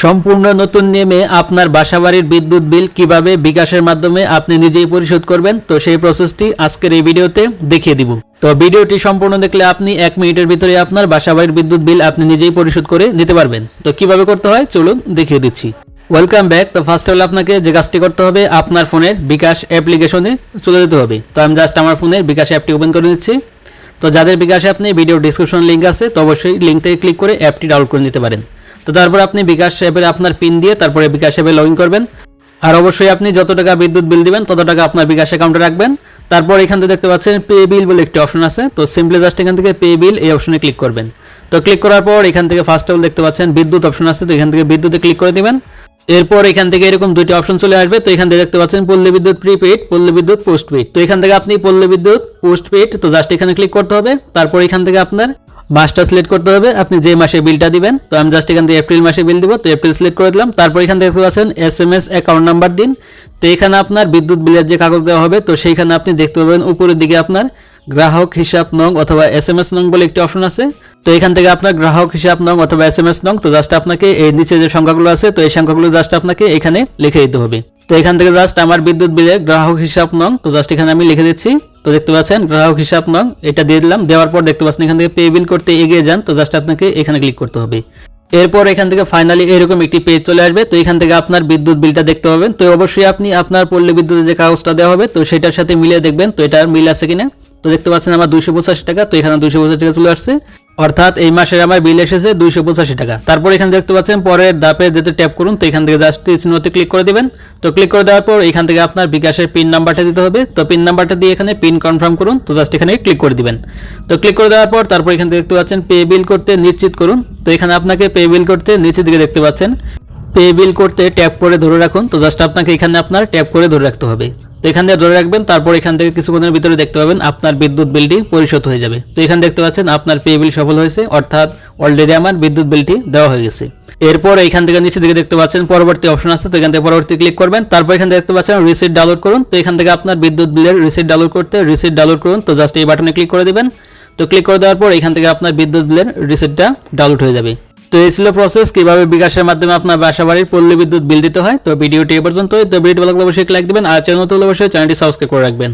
সম্পূর্ণ নতুন নিয়মে আপনার বাসাবাড়ির বিদ্যুৎ বিল কিভাবে বিকাশের মাধ্যমে আপনি নিজেই পরিশোধ করবেন, তো সেই প্রসেসটি আজকের এই ভিডিওতে দেখিয়ে দিব। তো ভিডিওটি সম্পূর্ণ দেখলে আপনি 1 মিনিটের ভিতরে আপনার বাসাবাড়ির বিদ্যুৎ বিল আপনি নিজেই পরিশোধ করে নিতে পারবেন। তো কিভাবে করতে হয় চলুন দেখিয়ে দিচ্ছি। Welcome back. তো ফার্স্ট অফ অল আপনাকে যে কাজটি করতে হবে, আপনার ফোনের বিকাশ অ্যাপ্লিকেশনে চলে যেতে হবে। তো আমি জাস্ট আমার ফোনের বিকাশ অ্যাপটি ওপেন করে নিচ্ছি। তো যাদের বিকাশে আপনি ভিডিও ডিসক্রিপশন লিঙ্ক আছে, তো অবশ্যই লিঙ্ক থেকে ক্লিক করে অ্যাপটি ডাউনলোড করে নিতে পারেন। তো তারপর আপনি বিকাশ অ্যাপে আপনার পিন দিয়ে তারপরে বিকাশ অ্যাপে লগ ইন করবেন। আর অবশ্যই আপনি যত টাকা বিদ্যুৎ বিল দিবেন তত টাকা আপনার বিকাশ অ্যাকাউন্টে রাখবেন। তারপর এখান থেকে দেখতে পাচ্ছেন পে বিল বলে একটি অপশন আছে। তো সিম্পলি জাস্ট এখান থেকে পে বিল এই অপশনে ক্লিক করবেন। তো ক্লিক করার পর এখান থেকে ফার্স্ট অফ অল দেখতে পাচ্ছেন বিদ্যুৎ অপশন আছে। তো এখান থেকে বিদ্যুতে ক্লিক করে দিবেন। এরপর এখান থেকে এরকম দুইটি অপশন চলে আসবে। তো এখান থেকে দেখতে পাচ্ছেন পল্লী বিদ্যুৎ প্রিপেইড, পল্লী বিদ্যুৎ পোস্টপেইড। তো এখান থেকে আপনি পল্লী বিদ্যুৎ পোস্টপেইড, তো জাস্ট এখানে ক্লিক করতে হবে। তারপর এখান থেকে আপনার মাসটা সিলেক্ট করতে হবে, আপনি যে মাসে বিলটা দিবেন। তো আমি জাস্ট এখান থেকে এপ্রিল মাসে বিল দিব, তো এপ্রিল সিলেক্ট করে দিলাম। তারপর এখান থেকে দেখতে পাচ্ছেন SMS অ্যাকাউন্ট নাম্বার দিন। তো এখানে আপনার বিদ্যুৎ বিলের যে কাগজ দেওয়া হবে, তো সেইখানে আপনি দেখতে পাবেন উপরের দিকে আপনার গ্রাহক হিসাব নং অথবা SMS নং বলে একটি অপশন আছে। তো এখান থেকে আপনার গ্রাহক হিসাব নং অথবা SMS নং, তো জাস্ট আপনাকে এই নিচে যে সংখ্যাগুলো আছে, তো এই সংখ্যাগুলো জাস্ট আপনাকে এখানে লিখে দিতে হবে। তো এখান থেকে জাস্ট আমার বিদ্যুৎ বিলের গ্রাহক হিসাব নং, তো জাস্ট এখানে আমি লিখে দিচ্ছি। তো দেখতে পাচ্ছেন গ্রাহক হিসাব নং এটা দিয়ে দিলাম। দেওয়ার পর দেখতে পাচ্ছেন এখান থেকে পে বিল করতে এগিয়ে যান, তো জাস্ট আপনাকে এখানে ক্লিক করতে হবে। এরপর এখান থেকে ফাইনালি এরকম একটি পেজ চলে আসবে। তো এখান থেকে আপনার বিদ্যুৎ বিলটা দেখতে পাবেন। তো অবশ্যই আপনি আপনার পল্লী বিদ্যুতের যে কাগজটা দেওয়া হবে, তো সেটার সাথে মিলিয়ে দেখবেন তো এটার মিল আছে কিনা। তো দেখতে পাচ্ছেন আমার 285 টাকা, তো এখানে 285 টাকা চলে আসছে, অর্থাৎ এই মাসের আমার বিল এসেছে 285 টাকা। তারপর এখানে দেখতে পাচ্ছেন পরের ধাপে যেতে ট্যাপ করুন। তো এখান থেকে জাস্ট চিহ্নতে ক্লিক করে দিবেন। তো ক্লিক করে দেওয়ার পর এখান থেকে আপনার বিকাশের পিন নাম্বারটা দিতে হবে। তো পিন নাম্বারটা দিয়ে এখানে পিন কনফার্ম করুন। তো জাস্ট এখানে ক্লিক করে দিবেন। তো ক্লিক করে দেওয়ার পর তারপর এখান থেকে দেখতে পাচ্ছেন পে বিল করতে নিশ্চিত করুন। তো এখানে আপনাকে পে বিল করতে নিচের দিকে দেখতে পাচ্ছেন পে বিল করতে ট্যাপ করে ধরে রাখুন। তো জাস্ট আপনাকে এখানে আপনার ট্যাপ করে ধরে রাখতে হবে। তো এখান থেকে ধরে রাখবেন। তারপর এখান থেকে কিছুক্ষণের ভিতরে দেখতে পাবেন আপনার বিদ্যুৎ বিলটি পরিশোধ হয়ে যাবে। তো এখানে দেখতে পাচ্ছেন আপনার পে বিল সফল হয়েছে, অর্থাৎ অলরেডি আমার বিদ্যুৎ বিলটি দেওয়া হয়ে গেছে। এরপর এখান থেকে নিচের দিকে দেখতে পাচ্ছেন পরবর্তী অপশন আছে। তো এখান থেকে পরবর্তী ক্লিক করবেন। তারপর এখান থেকে দেখতে পাচ্ছেন রিসিট ডাউনলোড করুন। তো এখান থেকে আপনার বিদ্যুৎ বিলের রিসিট ডাউনলোড করতে রিসিট ডাউনলোড করুন। তো জাস্ট এই বাটনে ক্লিক করে দিবেন। তো ক্লিক করে দেওয়ার পর এখান থেকে আপনার বিদ্যুৎ বিলের রিসিটটা ডাউনলোড হয়ে যাবে। তো এই ছিল প্রসেস কিভাবে বিকাশের মাধ্যমে আপনার বাসাবাড়ির পল্লী বিদ্যুৎ বিল দিতে হয়। তো ভিডিওটি এ পর্যন্তই। তো ভিডিওটি ভালো লাগলে অবশ্যই লাইক দিবেন, আর চ্যানেল নতুন হলে অবশ্যই চ্যানেলটি সাবস্ক্রাইব করে রাখবেন।